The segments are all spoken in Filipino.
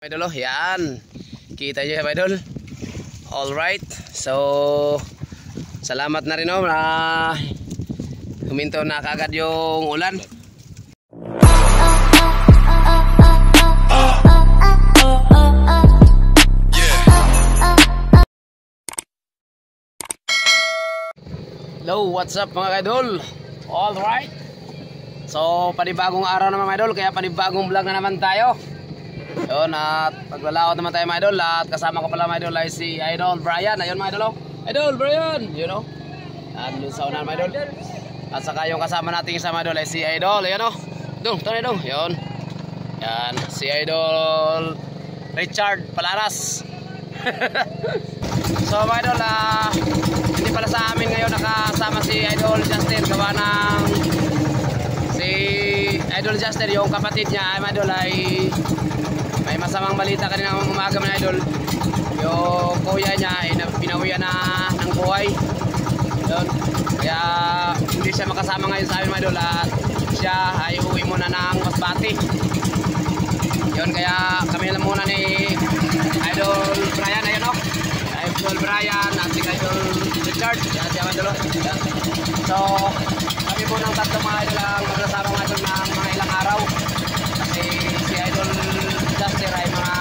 Idol, oh, yan. Kita nyo, idol. Alright. So, salamat na rin, oh, na huminto na kagad yung ulan. Hello, what's up mga idol? Alright. So, panibagong araw naman mga idol, kaya panibagong vlog na naman tayo. Yun, at maglalaot naman tayo mga idol. At kasama ko pala mga idol ay si Idol Brian. Ayun mga idol, oh. Idol Brian, you know. At dun sa unan mga idol. At saka yung kasama natin sa mga idol ay si Idol. Ayun, oh. Dong, tara dong. Yun. Yan, si Idol Richard Palaras. So mga idol, hindi pala sa amin ngayon nakasama si Idol Justin. Gawa ng si Idol Justin, yung kapatid niya ay mga idol ay may masamang balita kanina umaga mga idol. Yung kuya niya ay pinawian na ng buhay. Yun. Kaya hindi siya makasama ngayon sa amin mga idol. At siya ay uwi muna ng Masbate. Yun, kaya kami lang muna ni Idol Brian. Ayun, oh. Idol Brian at si Idol Richard. Yan siya mga idol. Yan. So kami po ng tatlong mga idol ang magsasama mga idol ng mga ilang araw. Kasi si Idol Justin ay mga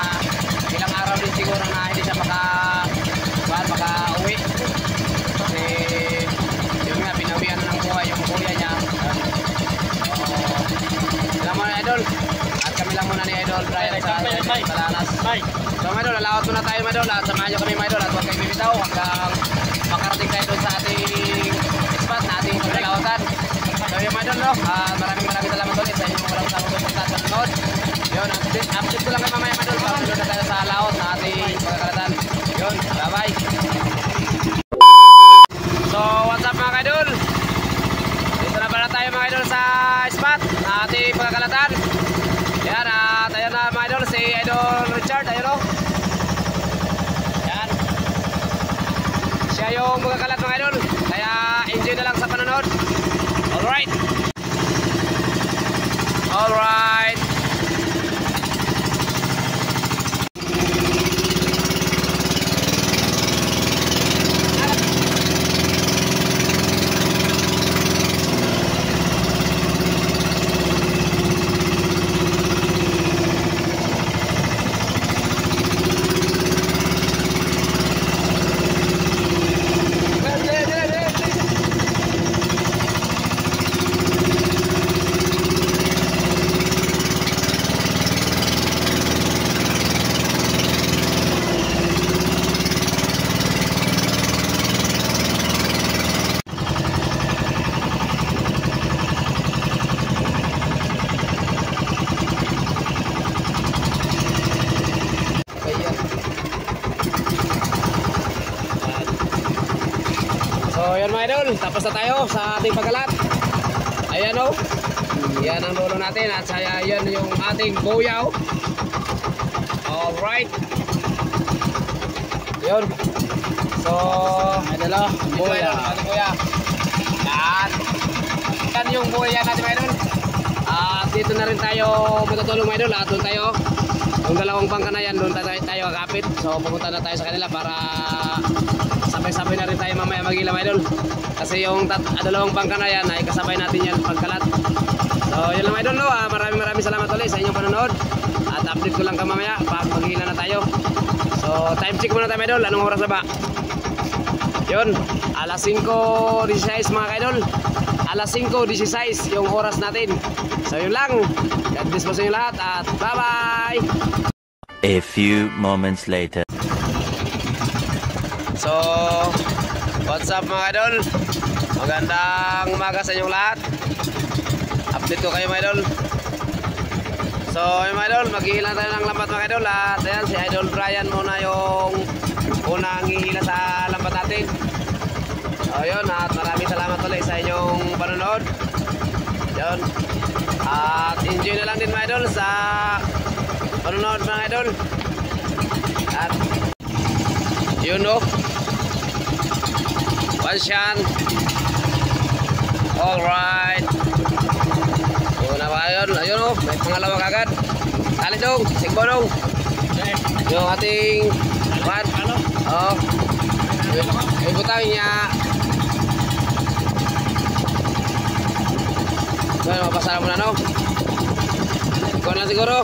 ilang araw din siguro na hindi siya maka-uwi. Kasi yun nga, pinawian ng buhay yung kuya niya. So ilang mga idol. At kami lang muna ni Idol Brian sa Palanas. So mga idol, lalawat muna tayo mga idol. At samahan nyo kami mga idol. At huwag kayo bibitaw hanggang makarating tayo doon sa ating spot na ating paglalawatan. So yung mga idol, no? Maraming salamat ulit sa inyong walang samang pagkakasanood. Yun, update ko lang kayo mamaya mga idol. Pag na tayo sa laot na ating pagkakalatan. Yun, bye bye. So what's up mga idol? Dito na pala tayo mga idol sa spot na ating pagkakalatan. Yan, at ayan na mga idol, si Idol Richard. Ayun, o. Yan. Siya yung magkakalat mga idol. Kaya enjoy na lang sa panonood. Alright. Alright. So yan mga idol, tapos na tayo sa ating pagkalat. Ayan, o. Yan ang dulo natin. At saya yan yung ating buyaw. Alright. Yun. So idol, o. Buyaw natin kuya. Yan yung buyaw natin mga idol. At dito na rin tayo matutulong mga idol. At doon tayo, yung dalawang bangka na yan, doon tayo kakapit. So pumunta na tayo sa kanila para sabay-sabay na rin tayo mamaya mag-ilam idol. Kasi yung dalawang bangka na yan ay kasabay natin yan pagkalat. So yun lang idol, no? Maraming salamat ulit sa inyong panonood. At update ko lang ka mamaya pag mag-ilam na tayo. So time check muna tayo idol. Anong oras na ba? Yun, alas 5:16 mga idol. Alas 5:16 yung oras natin. So yun lang. God bless po sa inyo lahat. At bye bye. A few moments later. So, what's up mga idol? Magandang umaga sa inyong lahat. Update ko kayo mga idol. So, mga idol, mag-ihila tayo ng lambat mga idol. At ayan, si Idol Brian muna yung unang ihila sa lambat natin. So, yun, at maraming salamat ulit sa inyong panonood. Yun. At enjoy na lang din mga idol sa panonood mga idol. At yun, no? One shot. Alright. So na ba yun? Ayun, oh, may pangalawa kagad. Tali dong, sigbo dong. Yung ating pan. Oh. Ibutawin niya. So, mapasara mo na, no? Ikaw lang siguro.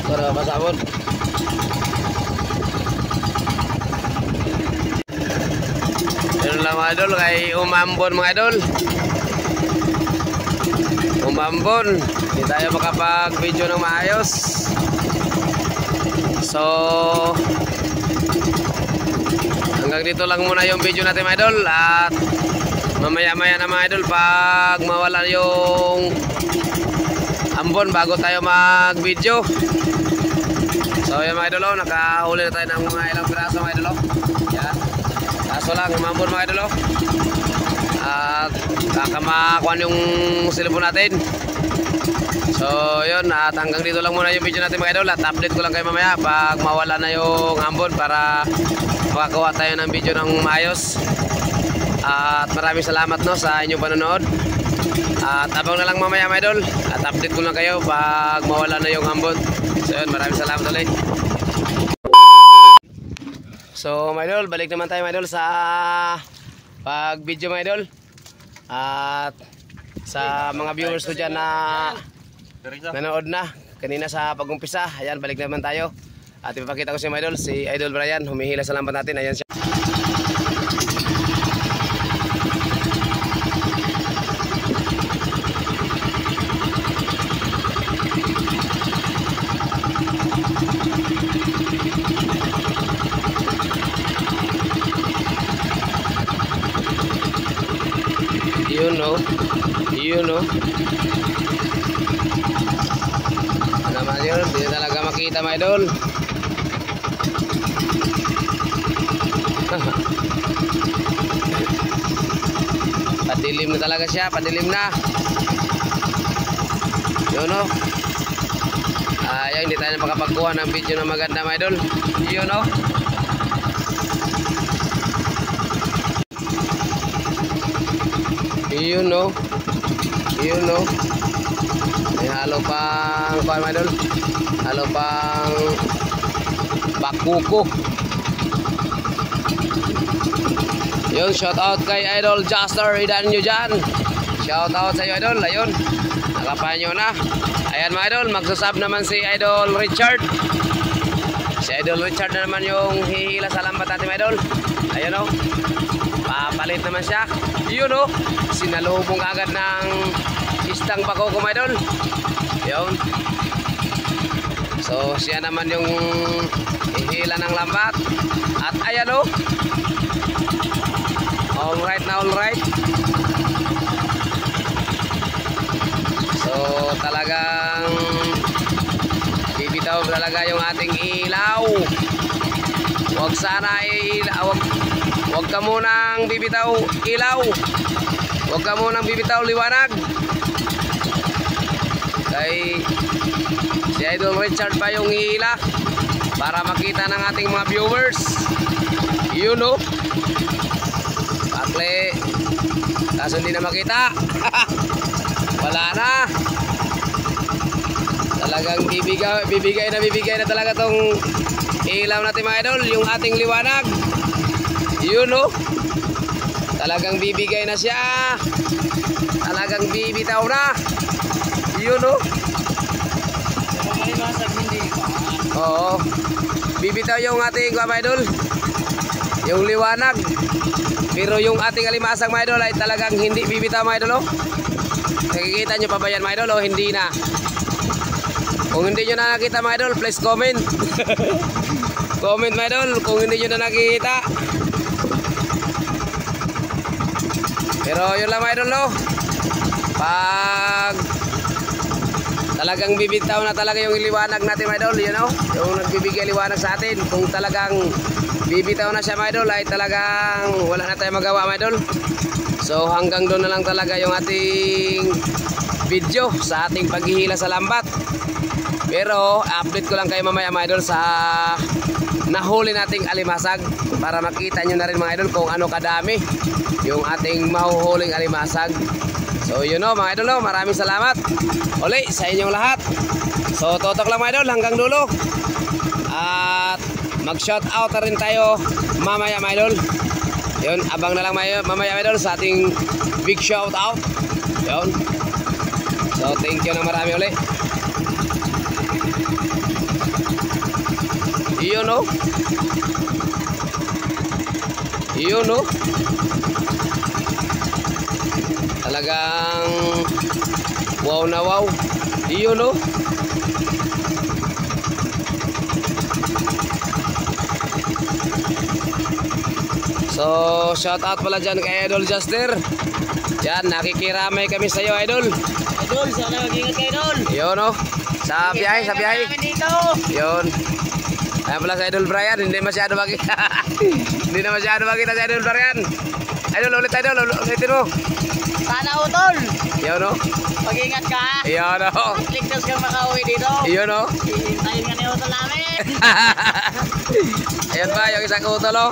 Ito na mapasabon. Yun lang mga idol, kay umambon mga idol. Umambon. Hindi tayo makapag-video ng maayos. So, hanggang dito lang muna yung video natin mga idol. At mamaya-maya na mga idol, pag mawala yung ambon bago tayo mag-video. So yan mga idol, nakahuli na tayo ng mga ilang piraso mga idol. Yan. Kaso lang, umambon mga idol. At kakamakuan yung silipon natin. So yun, at hanggang dito lang muna yung video natin mga idol. At update ko lang kayo mamaya pag mawala na yung ambon para makakuha tayo ng video ng maayos. At maraming salamat no sa inyong panonood. At abang na lang mamaya mga idol. At update ko lang kayo pag mawala na yung ambon. So yun, maraming salamat ulit. So mga idol, balik naman tayo mga idol sa pag video mga idol. At sa mga viewers ko dyan na nanood na kanina sa pag-umpisa, ayan, balik naman tayo. At ipapakita ko si mga idol, si Idol Brian, humihila sa lambat natin. Ayan siya. You know. Ano naman yun, hindi talaga makita mga idol. Padilim na talaga siya, padilim na. Yun no. Ayaw, hindi tayo makapagkuha ng video na maganda mga idol. Yun no. You know. May halo pang kuan mga idol. Halo pang bakuko. Yun, shout out kay Idol Jaster, idan nyo dyan. Shout out sa iyo idol. Ayun, nakapahan nyo na. Ayan mga idol, magsusab naman si Idol Richard. Si Idol Richard na naman yung hihila sa lambat natin mga idol. Ayun o, papalit naman siya. Yun o, sinalubong agad ng istang bako ko mga idol. Yun. So siya naman yung hihila ng lambat. At ayan o, alright na alright. So talagang bibitaw talaga yung ating ilaw. Huwag sana ilaw. Huwag ka munang bibitaw ilaw. Huwag ka munang bibitaw liwanag. Kay si Idol Richard pa yung hihila para makita ng ating mga viewers. You know. Bakle, kaso hindi na makita. Wala na. Talagang bibigay na talaga tong ilaw natin mga idol, yung ating liwanag. You know. Talagang bibigay na siya. Talagang bibitaw na. You know. Oo. Bibitaw yung ating mga idol, yung liwanag. Pero yung ating alimasag mga idol ay talagang hindi bibitaw mga idol. Nakikita nyo pa ba yan mga idol o hindi na? Kung hindi nyo na nakita mga idol, please comment. Comment mga idol kung hindi nyo na nakikita. Pero yun lang mga idol no. Pag talagang bibitaw na talaga yung liwanag natin mga idol, you know, yung nagbibigay liwanag sa atin. Kung talagang bibitaw na siya mga idol ay talagang wala na tayong magawa mga idol. So hanggang doon na lang talaga yung ating video sa ating paghihila sa lambat. Pero update ko lang kayo mamaya mga idol sa nahuli nating alimasag para makita nyo na rin mga idol kung ano kadami yung ating mahuhuling alimasag. So So yun o mga idol, maraming salamat uli sa inyong lahat. So tutok lang mga idol hanggang dulo. At mag-shout out na rin tayo mamaya mga idol. Yun, abang na lang mamaya mga idol sa ating big shout out. Yun. So thank you na marami uli. Yun o. Yun o. Talagang wow na wow. Yun o. So shout out pala dyan kay Idol Juster. Yan, nakikiramay kami sa iyo Idol. Idol, sana mag-ingat kayo Idol. Yun o. Sa biyahe, sa biyahe. Yun. Ayan pala sa Idol Brian, hindi masyado makita. Hindi na masyado makita sa Idol Brian. Idol, ulit Idol, ulitin mo. Sana utol. Yun o. Mag-ingat ka. Yun o. Ligtas kang makauwi dito. Yun o. Hihintayin ka ni utol namin. Ayan ba, yung isang utol o.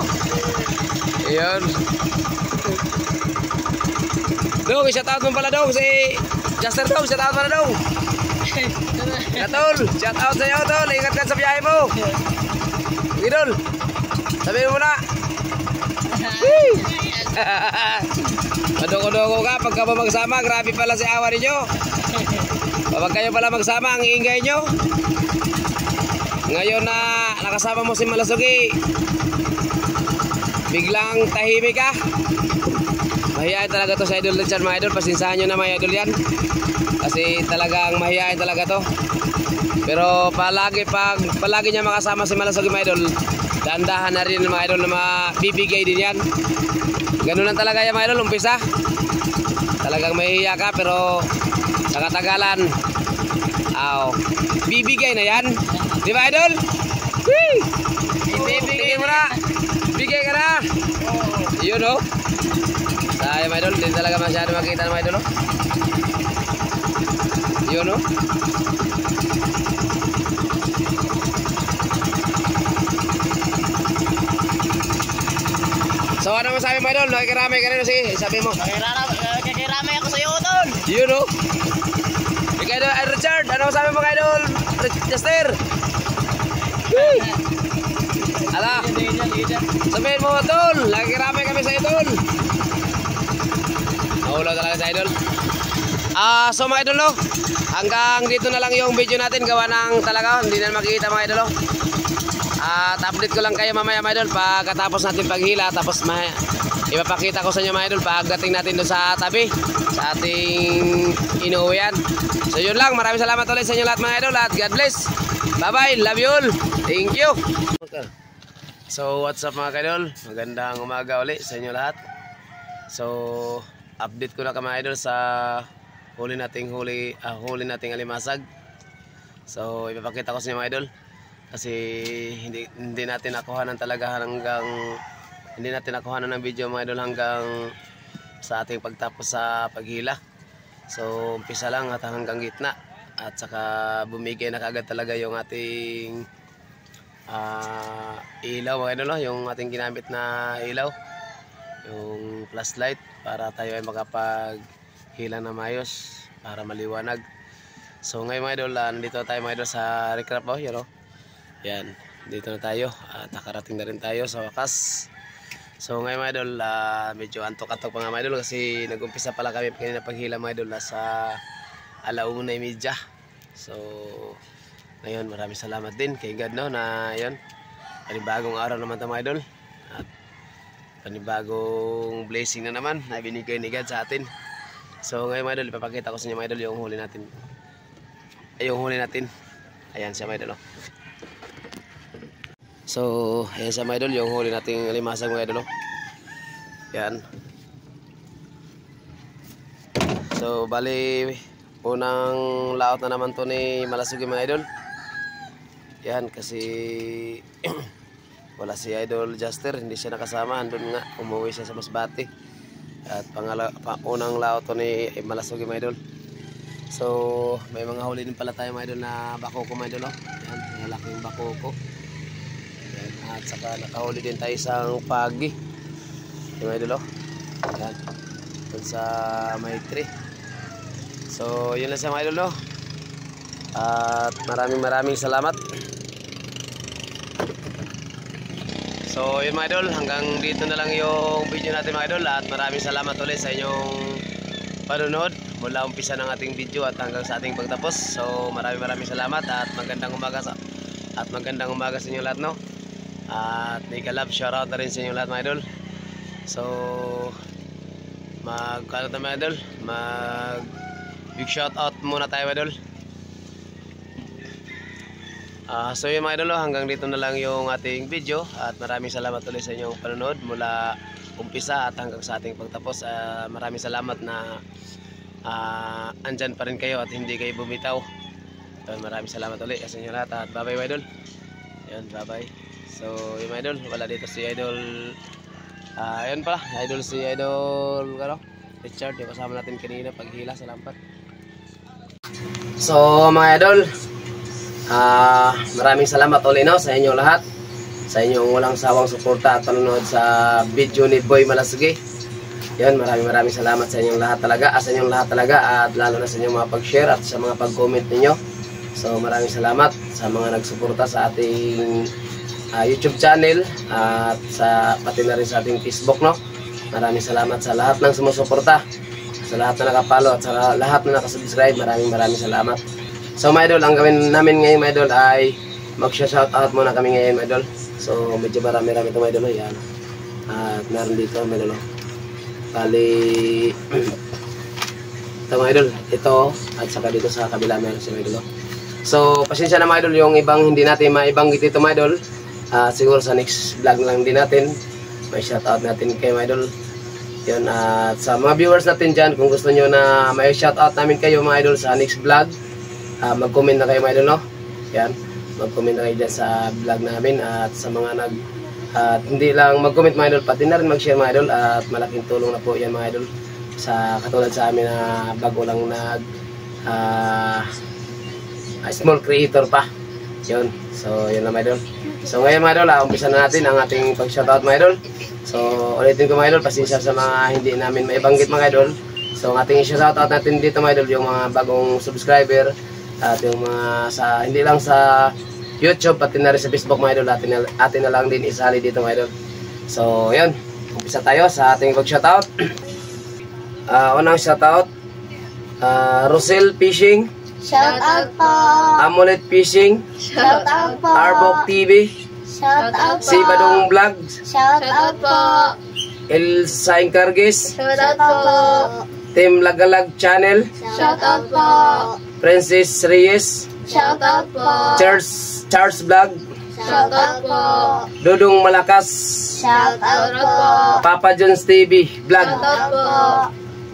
Yun. Dong, shout out mo pala dong si Juster dong, shout out pala dong. Tol, shout out sa iyo tol, ingat ka sa biyahe mo. Idol, sabihin mo na. Madoko-doko ka pagka ba magsama, grabe pala si awa ninyo. Kapag kayo pala magsama, ang iingay nyo. Ngayon na nakasama mo si Malasugi, biglang tahimik ka. Mahihain talaga to sa Idol Richard mga idol. Pasinsahan nyo na mga idol yan. Kasi talagang mahihain talaga to. Pero palagi niya makasama si Malasugi mga idol, dahan-dahan na rin mga idol na mabibigay din yan. Ganun lang talaga yan mga idol, umpisa. Talagang mahihiya ka pero sa katagalan, bibigay na yan. Di ba idol? Bibigay mo na. Bigay ka na. Yun o. Sayang mga idol, hindi talaga masyado makita ng mga idol o. Yun o. So ano masabi mga idol? Nakikiramay ka rin o sige, sabi mo. Nakikiramay ako sa'yo utol. Yun o. Ikaw idol, Richard, ano masabi mo mga idol? Juster. Ala. Sabihin mo tol, nakikiramay kami sa idol. Mahulaw talaga sa idol. So mga idol no, hanggang dito na lang yung video natin. Gawa ng talaga hindi na makikita mga idol no. At update ko lang kayo mamaya mga idol pagkatapos natin paghila. Tapos ipapakita ko sa inyo mga idol pagdating natin doon sa tabi sa ating inuuwian. So yun lang, maraming salamat ulit sa inyo lahat mga idol. At God bless, bye bye, love you all, thank you. So what's up mga idol, magandang umaga ulit sa inyo lahat. So update ko na ka mga idol sa huli nating alimasag. So ipapakita ko sa inyo mga idol kasi hindi natin nakuhanan talaga hindi natin nakuhanan ng video mga idol hanggang sa ating pagtapos sa paghila. So umpisa lang at hanggang gitna at saka bumigay na kaagad talaga yung ating ilaw mga idol, yung ating ginamit na ilaw, yung flashlight, para tayo ay makapaghila na mayos para maliwanag. So ngayon mga idol, nandito tayo mga idol sa recraft you know? Yan, dito na tayo at nakarating na rin tayo sa wakas. So ngayon mga idol, medyo antok-antok pa nga mga idol kasi nag-umpisa pala kami kanina paghila mga idol sa 1:30. So ngayon maraming salamat din kay God no, na yun, panibagong araw naman ito mga idol at panibagong blessing na naman na binigay ni God sa atin. So ngayon mga idol, ipapakita ko sa inyo mga idol yung huli natin. Ayan siya mga idol oh. So ayan siya mga idol, yung huli nating alimasag mga idol oh. Yan. So bali unang laot na naman to ni Malasugi mga idol. Yan kasi wala si Idol Juster, hindi siya nakasama, andun nga, umuwi siya sa Masbate. At unang laot to ni Malasugi mga idol. So may mga huli din pala tayo mga idol na bakoko mga idol oh. Yan, malaking bakoko. Yan, at saka nakahuli din tayo isang pagi mga idol oh. Yan, dun sa Maitri. So yun lang siya mga idol, no? At maraming salamat. So yun mga idol, hanggang dito na lang yung video natin mga idol. At maraming salamat ulit sa inyong panonood mula umpisa ng ating video at hanggang sa ating pagtapos. So maraming salamat at magandang umaga sa inyo lahat, no? At mega love shoutout na rin sa inyo lahat mga idol. So mag big shoutout muna tayo mga idol. So yun mga idol, hanggang dito na lang yung ating video at maraming salamat ulit sa inyong panonood mula umpisa at hanggang sa ating pagtapos. Maraming salamat na andyan pa rin kayo at hindi kayo bumitaw. So, maraming salamat ulit sa inyo lahat at bye bye mga idol. Yun, bye bye. So yun mga idol, wala dito si idol ayun pala, si idol Richard, yung kasama natin kanina paghila sa lampat. So mga idol, maraming salamat ulit, no, sa inyo lahat, sa inyong walang sawang suporta at panonood sa video ni Boy Malasigi. Yan, maraming salamat sa inyong lahat talaga, at lalo na sa inyong mga pag-share at sa mga pag-comment ninyo. So maraming salamat sa mga nagsuporta sa ating YouTube channel at pati na rin sa ating Facebook, no. Maraming salamat sa lahat ng sumusuporta, sa lahat na nakapalo at sa lahat na nakasubscribe. Maraming salamat. So mga idol, ang gawin namin ngayon mga idol ay mag-shoutout muna kami ngayon mga idol. So medyo marami ito mga idol. Yan. At meron dito mga idol. Bali ito mga idol, ito at saka dito sa kabila meron si mga idol. So pasensya na mga idol yung ibang hindi natin maibanggit ito mga idol. Siguro sa next vlog lang din natin may shoutout natin kay mga idol. Yun, at sa mga viewers natin dyan, kung gusto nyo na may shoutout namin kayo mga idol sa next vlog, mag-comment na kayo mga idol, no? Yan, mag-comment na kayo dyan sa vlog namin. At sa mga hindi lang mag-comment mga idol, pati na rin mag-share mga idol. At malaking tulong na po yan mga idol sa katulad sa amin na bago lang small creator pa. Yun, so yun lang mga idol. So ngayon mga idol, umpisa na natin ang ating pag-shoutout mga idol. So ulitin ko mga idol, pasensya sa mga hindi namin maibanggit mga idol. So ang ating shoutout natin dito mga idol, yung mga bagong subscriber at yung mga hindi lang sa YouTube, pati na rin sa Facebook mga idol, atin na lang din isali dito mga idol. So yun, umpisa tayo sa ating pag-shoutout. Unang shoutout, Rosel Fishing, Shoutout po. Amulet Fishing, Shoutout po. Arbok TV, Shoutout po. Si Badong Vlog, Shoutout po. El Saing Cargis, Shoutout po. Team Lagalag Channel, Shoutout po. Princess Reyes, Shoutout po. Charles Vlog, Shoutout po. Dudong Malakas, Shoutout po. Papa John's TV Vlog, Shoutout po.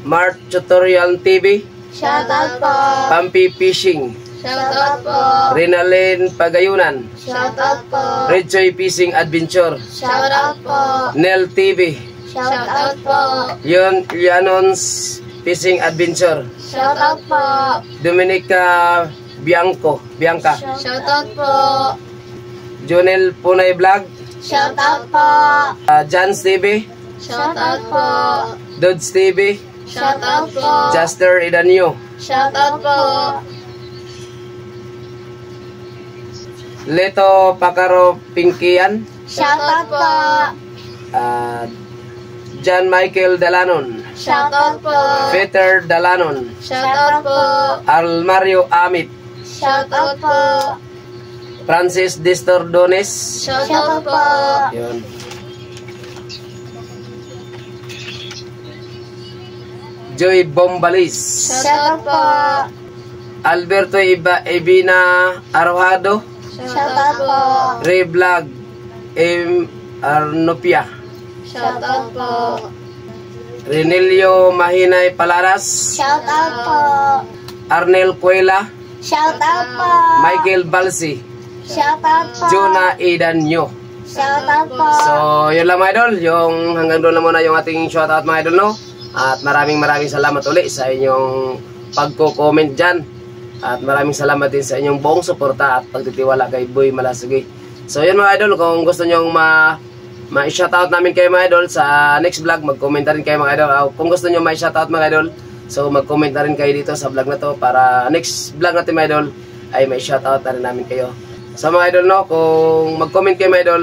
Mart Tutorial TV, Shoutout po. Pampi Fishing, Shoutout po. Rinalyn Pagayunan, Shoutout po. Redjoy Fishing Adventure, Shoutout po. Nel TV, Shoutout po. Yanons Fishing Adventure, Shoutout po. Dominica Bianca, Shoutout po. Jonel Punay Vlog, Shoutout po. Jan's TV, Shoutout po. Dodds TV, Shoutout po. Juster Idanio, Shoutout po. Leto Pacaro Pinkian, Shoutout po. John Michael Dalanon, Shoutout po. Peter Dalanon, Shoutout po. Almario Amit, Shoutout po. Francis Distordones, Shoutout po. yun. Joy Bombalis, Shoutout po. Alberto Ibina Arojado, Shoutout po. Ray Vlog, Arnopia, Shoutout po. Renelio Mahinay Palaras, Shoutout po. Arnel Cuela, Shoutout po. Michael Balsi, Shoutout po. Jonah Idanyo. Shoutout po. So yun lang mga idol, hanggang doon na muna yung ating shoutout mga idol, no? At maraming salamat ulit sa inyong pagko-comment dyan. At maraming salamat din sa inyong buong suporta at pagtitiwala kay Boy Malasigi. So yun mga idol, kung gusto nyong ma-shoutout namin kayo mga idol sa next vlog, mag-comment rin kayo mga idol. Kung gusto nyo ma-shoutout mga idol So mag-comment na rin kayo dito sa vlog na to para next vlog natin mga idol ay may shoutout na rin namin kayo. So mga idol no, kung mag-comment kayo mga idol,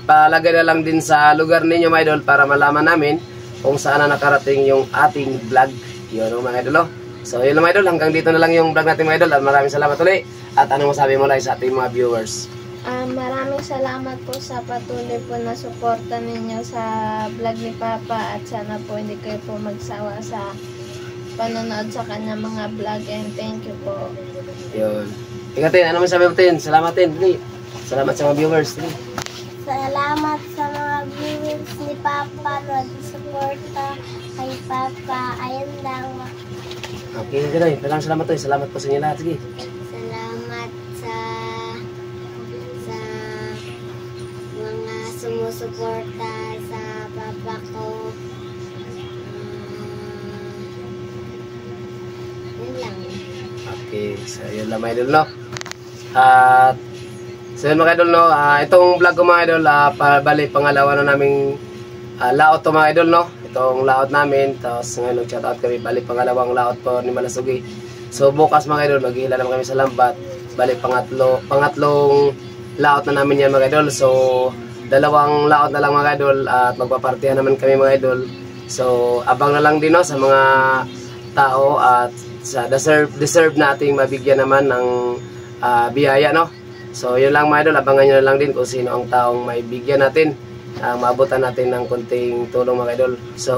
palagay na lang din sa lugar ninyo mga idol para malaman namin kung saan na nakarating yung ating vlog. Yun no, mga idol no. So yun mga idol, hanggang dito na lang yung vlog natin mga idol at maraming salamat ulit. At anong masabi mo lang sa ating mga viewers? Maraming salamat po sa patuloy po na suporta ninyo sa vlog ni Papa at sana po hindi kayo po magsawa sa panonood sa kanya mga vlog and thank you po. Yun. Ikaw Tin, ano masabi mo Tin? Salamat Tin. Salamat sa mga viewers. Salamat sa mga viewers ni Papa na suporta kay Papa. Ayun lang. Okay, gano'n. Salamat to. Salamat po sa inyo lahat. Sige. Salamat sa mga sumusuporta sa Papa ko. Yun lang. Okay, so yun lang mga idol no. At so yun mga idol no, itong vlog ko mga idol, bali pangalawa na naming laot to mga idol no. Itong laot namin, tapos ngayon nag-shoutout kami, bali pangalawang laot po ni Malasugi. So bukas mga idol, maghihila naman kami sa lambat. Bali pangatlong laot na namin yan mga idol. So dalawang laot na lang mga idol at magpapartihan naman kami mga idol. So abang na lang din no sa mga tao at sa deserve nating mabigyan naman ng biyaya no. So yun lang mga idol, abangan nyo na lang din kung sino ang taong may bigyan natin, maabutan natin ng konting tulong mga idol. So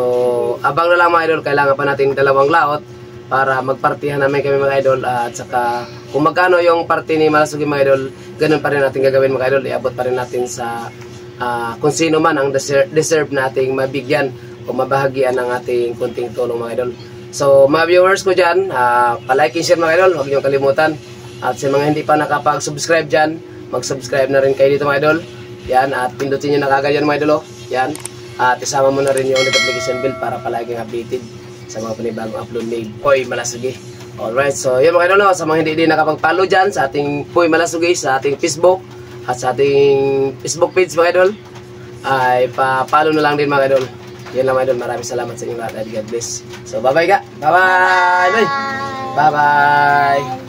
abang na lang mga idol, kailangan pa natin dalawang laot para magpartihan namin kami mga idol, at saka kung magkano yung party ni Malasugi mga idol, ganun pa rin natin gagawin mga idol, iabot pa rin natin sa kung sino man ang deserve nating mabigyan o mabahagian ng ating konting tulong mga idol. So mga viewers ko dyan, palike and share mga idol, huwag niyong kalimutan. At sa mga hindi pa nakapag-subscribe dyan, mag-subscribe na rin kayo dito mga idol. Yan, at pindutin nyo na kagad yan mga idol. Yan, at isama mo na rin yung notification bell para palaging updated sa mga panibagong upload ni Poy Malasugi. Alright, so yun mga idol no, sa mga hindi din nakapag-follow dyan sa ating Poy Malasugi, sa ating Facebook at sa ating Facebook page mga idol, ay pa-follow na lang din mga idol. Yan lang mga idol, maraming salamat sa inyo lahat. God bless. So bye bye ka. Bye bye. Bye bye.